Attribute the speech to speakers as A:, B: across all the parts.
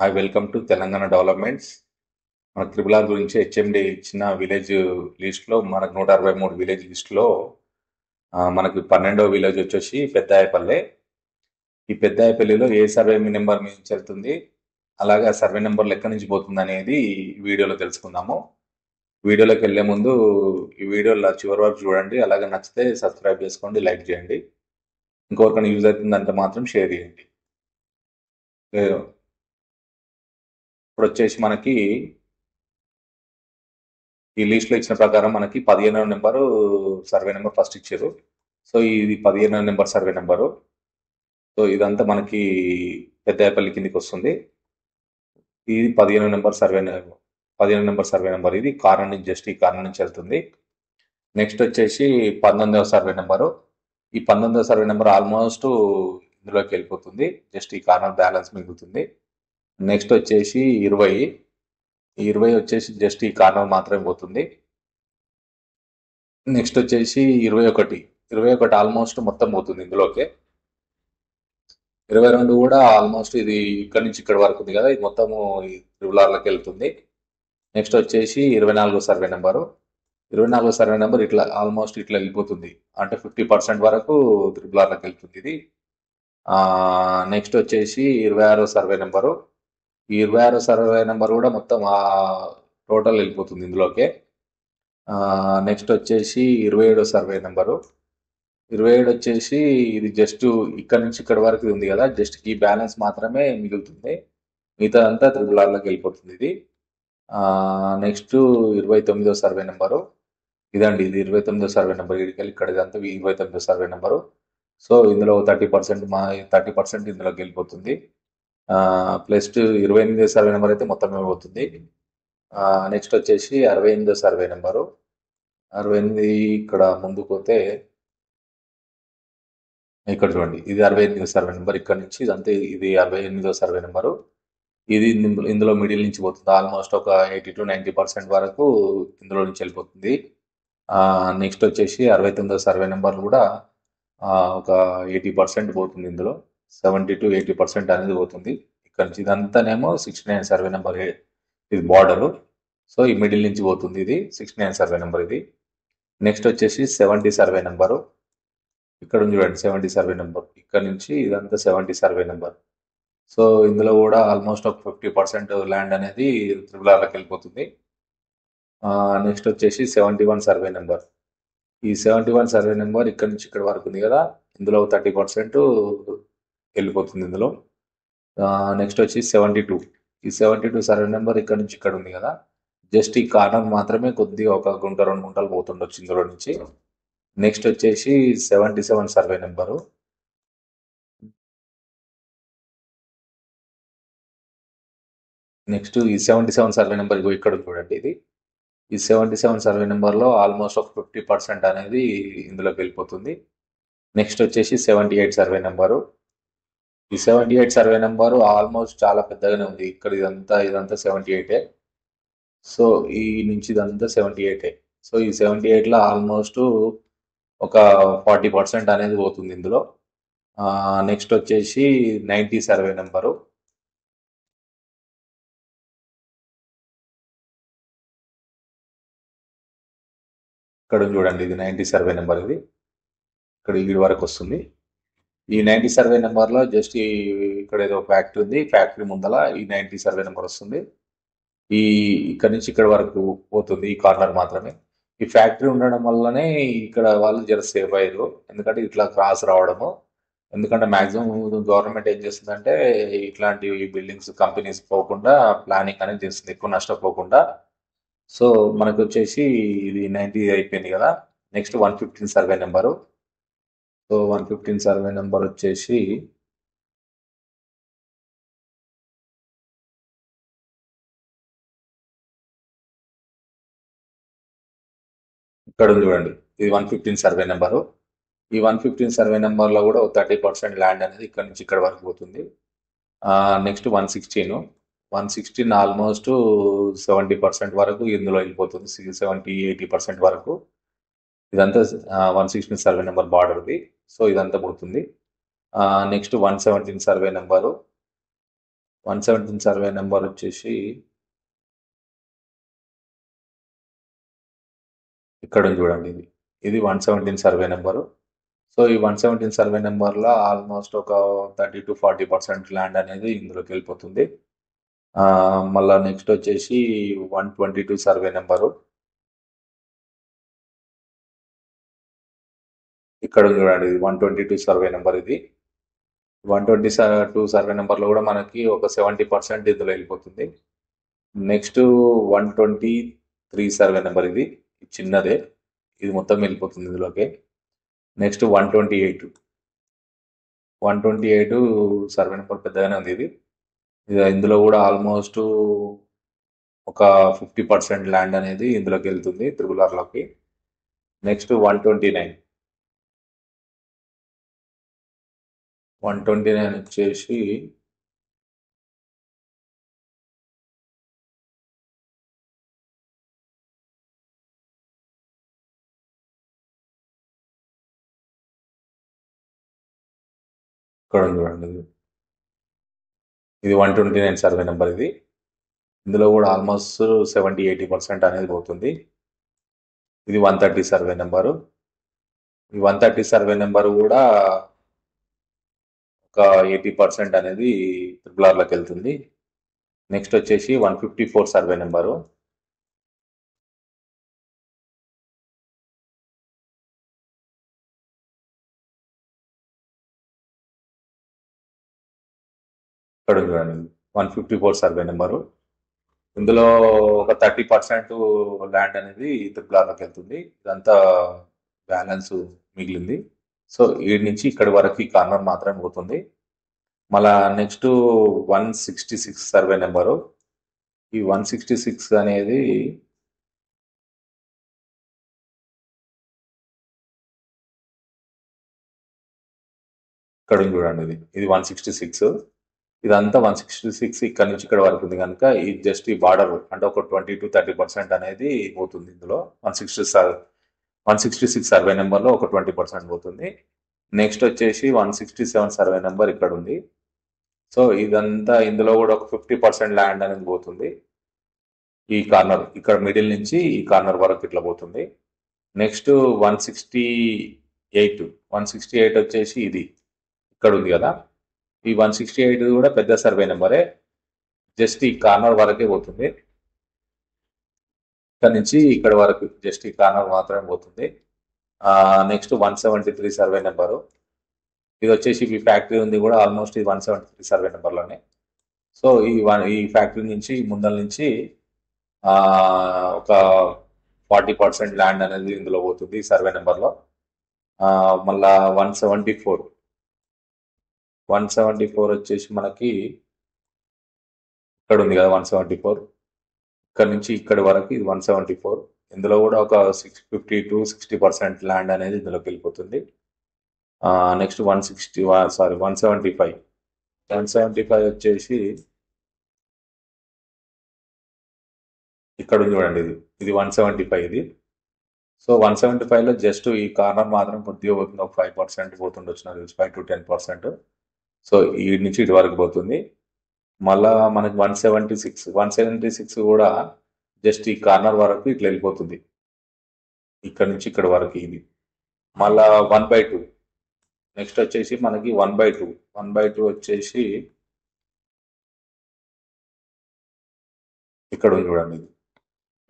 A: Hi welcome to Telangana developments. మన triple గురించి HMD ఇచ్చిన విలేజ్ లిస్ట్లో మనకు 163 విలేజ్ లిస్ట్లో మనకు 12వ విలేజ్ వచ్చేసి పెద్దాయపల్లె. ఈ పెద్దాయపల్లిలో ఏ సర్వే నెంబర్ మీద నుంచి వెళ్తుంది, అలాగే ఆ సర్వే నెంబర్లు ఎక్కడి నుంచి పోతుంది అనేది ఈ వీడియోలో తెలుసుకుందాము. వీడియోలోకి వెళ్ళే ముందు ఈ వీడియోలో చివరి వరకు చూడండి, అలాగే నచ్చితే సబ్స్క్రైబ్ చేసుకోండి, లైక్ చేయండి. ఇంకొకరికైనా యూజ్ అవుతుందంటే మాత్రం షేర్ చేయండి. ఇప్పుడు వచ్చేసి మనకి ఈ లిస్ట్లో ఇచ్చిన ప్రకారం మనకి 15వ నెంబరు సర్వే నెంబర్ ఫస్ట్ ఇచ్చారు. సో ఇది 15వ నెంబర్ సర్వే నెంబరు. సో ఇదంతా మనకి పెద్దాయపల్లి కిందికి వస్తుంది. ఇది 15వ నెంబర్ సర్వే నెంబర్. ఇది కారణం నుంచి జస్ట్ ఈ కారణం నుంచి వెళ్తుంది. నెక్స్ట్ వచ్చేసి 19వ సర్వే నెంబరు. ఈ 19వ సర్వే నెంబర్ ఆల్మోస్ట్ ఇందులోకి వెళ్ళిపోతుంది, జస్ట్ ఈ కారణం బ్యాలెన్స్ మిగులుతుంది. నెక్స్ట్ వచ్చేసి 20 వచ్చేసి జస్ట్ ఈ కార్నర్ మాత్రమే పోతుంది. నెక్స్ట్ వచ్చేసి 21 ఆల్మోస్ట్ మొత్తం పోతుంది ఇందులోకే. 22 కూడా ఆల్మోస్ట్ ఇది ఇక్కడ నుంచి ఇక్కడ వరకు ఉంది కదా, ఇది మొత్తము ఈ త్రిబులార్లోకి వెళ్తుంది. నెక్స్ట్ వచ్చేసి 24 సర్వే నెంబరు. 24 సర్వే నెంబర్ ఇట్లా ఆల్మోస్ట్ ఇట్లా వెళ్ళిపోతుంది, అంటే 50% వరకు త్రిబులార్లోకి వెళ్తుంది ఇది. నెక్స్ట్ వచ్చేసి 26 సర్వే నెంబరు. ఈ 26 సర్వే నెంబర్ కూడా మొత్తం టోటల్ వెళ్ళిపోతుంది ఇందులోకే. నెక్స్ట్ వచ్చేసి 27 సర్వే నెంబరు. 27 వచ్చేసి ఇది జస్ట్ ఇక్కడ నుంచి ఇక్కడ వరకు ఉంది కదా, జస్ట్ ఈ బ్యాలెన్స్ మాత్రమే మిగులుతుంది, మిగతా అంతా త్రిబులార్లోకి వెళ్ళిపోతుంది ఇది. Next 29 survey number. ఇదండి, ఇది 29 సర్వే నెంబర్. ఇక్కడికి ఇక్కడ ఇదంతా 29 సర్వే నెంబరు. సో ఇందులో 30% ఇందులోకి వెళ్ళిపోతుంది. ప్లస్ 28 సర్వే నెంబర్ అయితే మొత్తం పోతుంది. నెక్స్ట్ వచ్చేసి 68 సర్వే నెంబరు. 68 ఇక్కడ ముందుకు పోతే ఇక్కడ చూడండి, ఇది 68 సర్వే నెంబర్. ఇక్కడ నుంచి ఇదంతా ఇది 68 సర్వే నెంబరు. ఇది ఇందులో మిడిల్ నుంచి పోతుంది, ఆల్మోస్ట్ ఒక 80 to 90% వరకు ఇందులో నుంచి వెళ్ళిపోతుంది. నెక్స్ట్ వచ్చేసి 69 సర్వే నెంబర్ కూడా ఒక 80% పోతుంది ఇందులో, 70 to 80% అనేది పోతుంది ఇక్కడ నుంచి. ఇదంతానేమో 69 సర్వే నెంబర్, ఇది బార్డరు. సో ఈ మిడిల్ నుంచి పోతుంది, ఇది 69 సర్వే నెంబర్ ఇది. నెక్స్ట్ వచ్చేసి 70 సర్వే నెంబరు. ఇక్కడ చూడండి 70 సర్వే నెంబర్. ఇక్కడ నుంచి ఇదంతా 70 సర్వే నెంబర్. సో ఇందులో కూడా ఆల్మోస్ట్ ఒక 50% ల్యాండ్ అనేది త్రిబులార్లోకి వెళ్ళిపోతుంది. నెక్స్ట్ వచ్చేసి 71 సర్వే నెంబర్. ఈ 71 సర్వే నెంబర్ ఇక్కడ నుంచి ఇక్కడ వరకు ఉంది కదా, ఇందులో 30% వెళ్ళిపోతుంది ఇందులో. నెక్స్ట్ వచ్చి 72. ఈ 72 సర్వే నెంబర్ ఇక్కడ నుంచి ఇక్కడ ఉంది కదా, జస్ట్ ఈ కార్నర్ మాత్రమే కొద్దిగా ఒక గుంట 2 గుంటలు పోతుండొచ్చు ఇందులో నుంచి. నెక్స్ట్ వచ్చేసి 77 సర్వే నెంబరు. నెక్స్ట్ ఈ 77 సర్వే నెంబర్ ఇక్కడ చూడండి, ఇది ఈ 77 సర్వే నెంబర్లో ఆల్మోస్ట్ ఒక 50% అనేది ఇందులోకి వెళ్ళిపోతుంది. నెక్స్ట్ వచ్చేసి 78 సర్వే నెంబరు. ఈ 78 సర్వే నెంబరు ఆల్మోస్ట్ చాలా పెద్దగానే ఉంది. ఇక్కడ ఇదంతా 78. సో ఈ నుంచి ఇదంతా 78. సో ఈ 78లో ఆల్మోస్ట్ ఒక 40% అనేది పోతుంది ఇందులో. నెక్స్ట్ వచ్చేసి 90 సర్వే నెంబరు. ఇక్కడ చూడండి, ఇది 90 సర్వే నెంబర్. ఇది ఇక్కడ ఈ వరకు వస్తుంది. ఈ 90 సర్వే నెంబర్లో జస్ట్ ఇక్కడ ఏదో ఫ్యాక్టరీ ఉంది, ఫ్యాక్టరీ ముందల ఈ 90 సర్వే నెంబర్ వస్తుంది. ఈ ఇక్కడ నుంచి ఇక్కడ వరకు పోతుంది ఈ కార్నర్ మాత్రమే. ఈ ఫ్యాక్టరీ ఉండడం వల్లనే ఇక్కడ వాళ్ళు జర సేఫ్ అయ్యారు, ఎందుకంటే ఇట్లా క్రాస్ రావడము. ఎందుకంటే మ్యాక్సిమం గవర్నమెంట్ ఏం చేస్తుందంటే ఇట్లాంటి బిల్డింగ్స్ కంపెనీస్ పోకుండా ప్లానింగ్ అనేది చేస్తుంది, ఎక్కువ నష్టపోకుండా. సో మనకు వచ్చేసి ఇది 90 అయిపోయింది కదా. Next 115 survey number. So 115 survey number వచ్చేసి ఇక్కడ చూడండి, ఇది 115 సర్వే నెంబరు. ఈ 115 సర్వే నెంబర్లో కూడా 30% ల్యాండ్ అనేది ఇక్కడ నుంచి ఇక్కడ వరకు పోతుంది. నెక్స్ట్ 116 ఆల్మోస్ట్ 70% వరకు ఇందులో వెళ్ళిపోతుంది, 70-80% వరకు. ఇదంతా 116 సర్వే నెంబర్ బార్డర్ది. సో ఇదంతా పోతుంది. Next 117 survey number. 117 survey number వచ్చేసి ఇక్కడ ఉంది చూడండి. ఇది 117 సర్వే నెంబరు. సో ఈ 117 సర్వే నెంబర్లో ఆల్మోస్ట్ ఒక 30-40% ల్యాండ్ అనేది ఇందులోకి వెళ్ళిపోతుంది. మళ్ళా నెక్స్ట్ వచ్చేసి 122 సర్వే నెంబరు. ఇక్కడ ఉంది చూడండి, ఇది 122 సర్వే నెంబర్. ఇది 122 సర్వే నెంబర్లో కూడా మనకి ఒక 70% ఇందులో వెళ్ళిపోతుంది. Next 123 survey number. ఇది చిన్నదే, ఇది మొత్తం వెళ్ళిపోతుంది ఇందులోకి. నెక్స్ట్ 128 సర్వే నెంబర్ పెద్దగానే ఉంది. ఇది ఇందులో కూడా ఆల్మోస్ట్ ఒక 50% ల్యాండ్ అనేది ఇందులోకి వెళ్తుంది త్రిబులార్లోకి. నెక్స్ట్ 129 వచ్చేసి ఇక్కడ ఉంది చూడండి. ఇది 129 సర్వే నెంబర్. ఇది ఇందులో కూడా ఆల్మోస్ట్ 70-80% అనేది పోతుంది. ఇది 130 సర్వే నెంబరు. ఈ 130 సర్వే నెంబర్ కూడా ఒక 80% అనేది త్రిబులార్లోకి వెళ్తుంది. నెక్స్ట్ వచ్చేసి 154 సర్వే నెంబరు. ఇక్కడ ఉంది చూడండి, 154 సర్వే నెంబరు. ఇందులో ఒక 30% ల్యాండ్ అనేది త్రిబులార్లోకి వెళ్తుంది. ఇదంతా బ్యాలెన్స్ మిగిలింది. సో ఈ నుంచి ఇక్కడి వరకు ఈ కార్నర్ మాత్రమే పోతుంది. మళ్ళా నెక్స్ట్ 166 సర్వే నెంబరు. ఈ 166 అనేది ఇక్కడ ఉంది చూడండి. ఇది 166. ఇదంతా 166 ఇక్కడ నుంచి ఇక్కడ వరకు ఉంది కనుక ఇది జస్ట్ ఈ బార్డర్ అంటే ఒక 20-30% అనేది పోతుంది ఇందులో. 166 సర్వే నెంబర్లో ఒక 20% పోతుంది. నెక్స్ట్ వచ్చేసి 167 సర్వే నెంబర్ ఇక్కడ ఉంది. సో ఇదంతా ఇందులో కూడా ఒక 50% ల్యాండ్ అనేది పోతుంది. ఈ కార్నర్ ఇక్కడ మిడిల్ నుంచి ఈ కార్నర్ వరకు ఇట్లా పోతుంది. నెక్స్ట్ 168 వచ్చేసి ఇది ఇక్కడ ఉంది కదా. ఈ 168 కూడా పెద్ద సర్వే నెంబరే, జస్ట్ ఈ కార్నర్ వరకే పోతుంది. ఇక్కడ నుంచి ఇక్కడ వరకు జస్ట్ ఈ కార్నర్ మాత్రమే పోతుంది. Next 173 survey number. ఇది వచ్చేసి ఈ ఫ్యాక్టరీ ఉంది కూడా ఆల్మోస్ట్ ఈ 173 సర్వే నెంబర్లోనే. సో ఈ ఫ్యాక్టరీ నుంచి ముందల నుంచి ఒక 40% ల్యాండ్ అనేది ఇందులో పోతుంది ఈ సర్వే నెంబర్లో. మళ్ళా 174 వచ్చేసి మనకి ఇక్కడ ఉంది కదా 174. ఇక్కడ నుంచి ఇక్కడి వరకు ఇది 174. ఇందులో కూడా ఒక 50-60% ల్యాండ్ అనేది ఇందులోకి వెళ్ళిపోతుంది. నెక్స్ట్ 175 వచ్చేసి ఇక్కడ ఉంది చూడండి. ఇది 175. ఇది సో 175లో జస్ట్ ఈ కార్నర్ మాత్రం కొద్దిగా పోతుంది, ఒక 5% పోతుండొచ్చు, 5-10%. సో ఈ నుంచి ఇటు వరకు పోతుంది. మళ్ళా మనకి 176 కూడా జస్ట్ ఈ కార్నర్ వరకు ఇట్లా వెళ్ళిపోతుంది, ఇక్కడ నుంచి ఇక్కడ వరకు. ఇది మళ్ళా 1/2. నెక్స్ట్ వచ్చేసి మనకి 1/2 వచ్చేసి ఇక్కడ ఉంది చూడండి.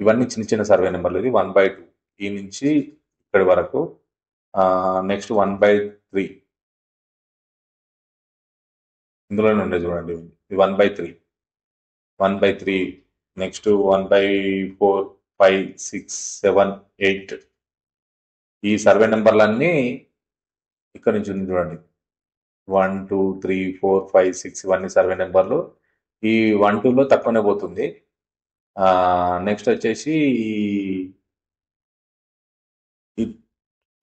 A: ఇవన్నీ చిన్న చిన్న సర్వే నెంబర్లు. ఇది 1/2 ఈ నుంచి ఇక్కడి వరకు. నెక్స్ట్ 1/3 ఇందులోనే ఉండే చూడండి. ఇది 1/3. నెక్స్ట్ 1/4, 5, 6, 7, 8 ఈ సర్వే నెంబర్లన్నీ ఇక్కడ నుంచి ఉంది చూడండి. 1, 2, 3, 4, 5, 6 ఇవన్నీ సర్వే నెంబర్లు. ఈ 1, 2లో తక్కువనే పోతుంది. నెక్స్ట్ వచ్చేసి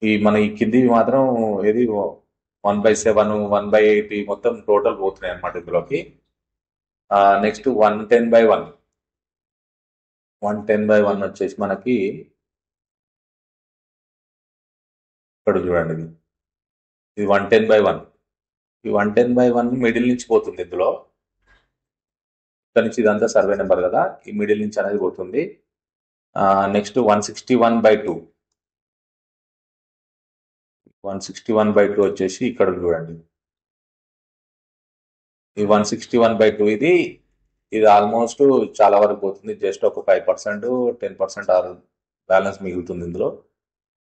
A: ఈ మన ఈ కింది మాత్రం ఏది 1/7, 1/8 మొత్తం టోటల్ పోతున్నాయి అన్నమాట ఇందులోకి. నెక్స్ట్ 110/1 వచ్చేసి మనకి ఇక్కడ చూడండి. ఇది 110/1. ఈ 110/1 మిడిల్ నుంచి పోతుంది ఇందులో. ఇక్కడ నుంచి ఇదంతా సర్వే నెంబర్ కదా, ఈ మిడిల్ నుంచి అనేది పోతుంది. నెక్స్ట్ 161/2 161/2 వచ్చేసి ఇక్కడ చూడండి. ఈ 161/2 ఇది ఆల్మోస్ట్ చాలా వరకు పోతుంది. జస్ట్ ఒక 5%, 10% ఆర్ బ్యాలెన్స్ మిగులుతుంది ఇందులో.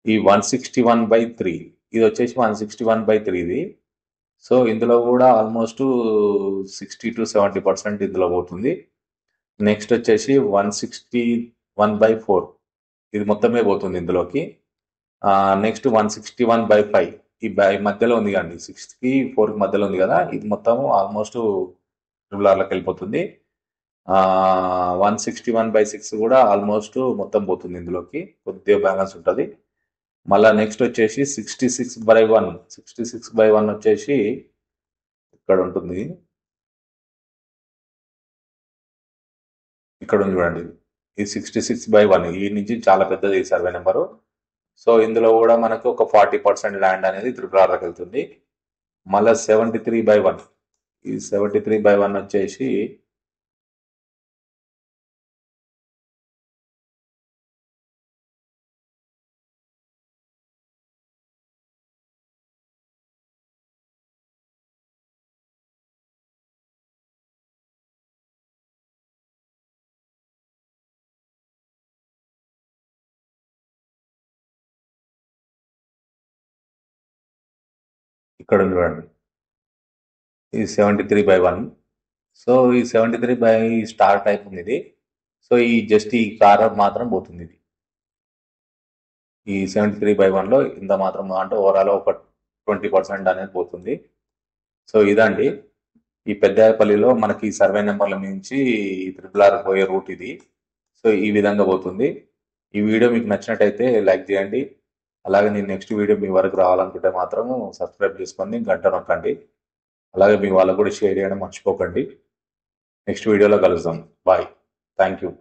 A: ఈ 161/3 ఇది వచ్చేసి 161/3 ఇది. సో ఇందులో కూడా ఆల్మోస్ట్ 60 to 70% ఇందులో పోతుంది. నెక్స్ట్ వచ్చేసి 161/4 ఇది మొత్తమే పోతుంది ఇందులోకి. నెక్స్ట్ 161/5 ఈ మధ్యలో ఉంది కండి, 6కి 4కి మధ్యలో ఉంది కదా, ఇది మొత్తం ఆల్మోస్ట్ ట్రిపుల్ వెళ్ళిపోతుంది. 161/6 కూడా ఆల్మోస్ట్ మొత్తం పోతుంది ఇందులోకి, కొద్దిగా బ్యాలెన్స్ ఉంటుంది. మళ్ళీ నెక్స్ట్ వచ్చేసి 66/1 66/1 వచ్చేసి ఇక్కడ ఉంటుంది, ఇక్కడ ఉంది చూడండి. ఈ 66/1 ఈ నుంచి చాలా పెద్దది ఈ సర్వే నెంబరు. సో ఇందులో కూడా మనకు ఒక 40% ల్యాండ్ అనేది త్రిపురార్లోకి వెళ్తుంది. మళ్ళీ 73/1 ఈ 73/1 వచ్చేసి ఇక్కడ చూడండి, ఈ 73/1. సో ఈ 73 స్టార్ టైప్ ఉంది ఇది. సో ఈ జస్ట్ ఈ కార్ మాత్రం పోతుంది ఇది. ఈ 73/1లో ఇంత మాత్రం, అంటే ఓవరాల్ ఒక 20% అనేది పోతుంది. సో ఇదండి ఈ పెద్దాయపల్లిలో మనకి సర్వే నెంబర్ల నుంచి RRR పోయే రూట్ ఇది. సో ఈ విధంగా పోతుంది. ఈ వీడియో మీకు నచ్చినట్టయితే లైక్ చేయండి. అలాగే నేను నెక్స్ట్ వీడియో మీ వరకు రావాలనుకుంటే మాత్రం సబ్స్క్రైబ్ చేసుకొని గంట నొక్కండి. అలాగే మీ వాళ్ళకు కూడా షేర్ చేయడం మర్చిపోకండి. నెక్స్ట్ వీడియోలో కలుద్దాం. బాయ్. Thank you.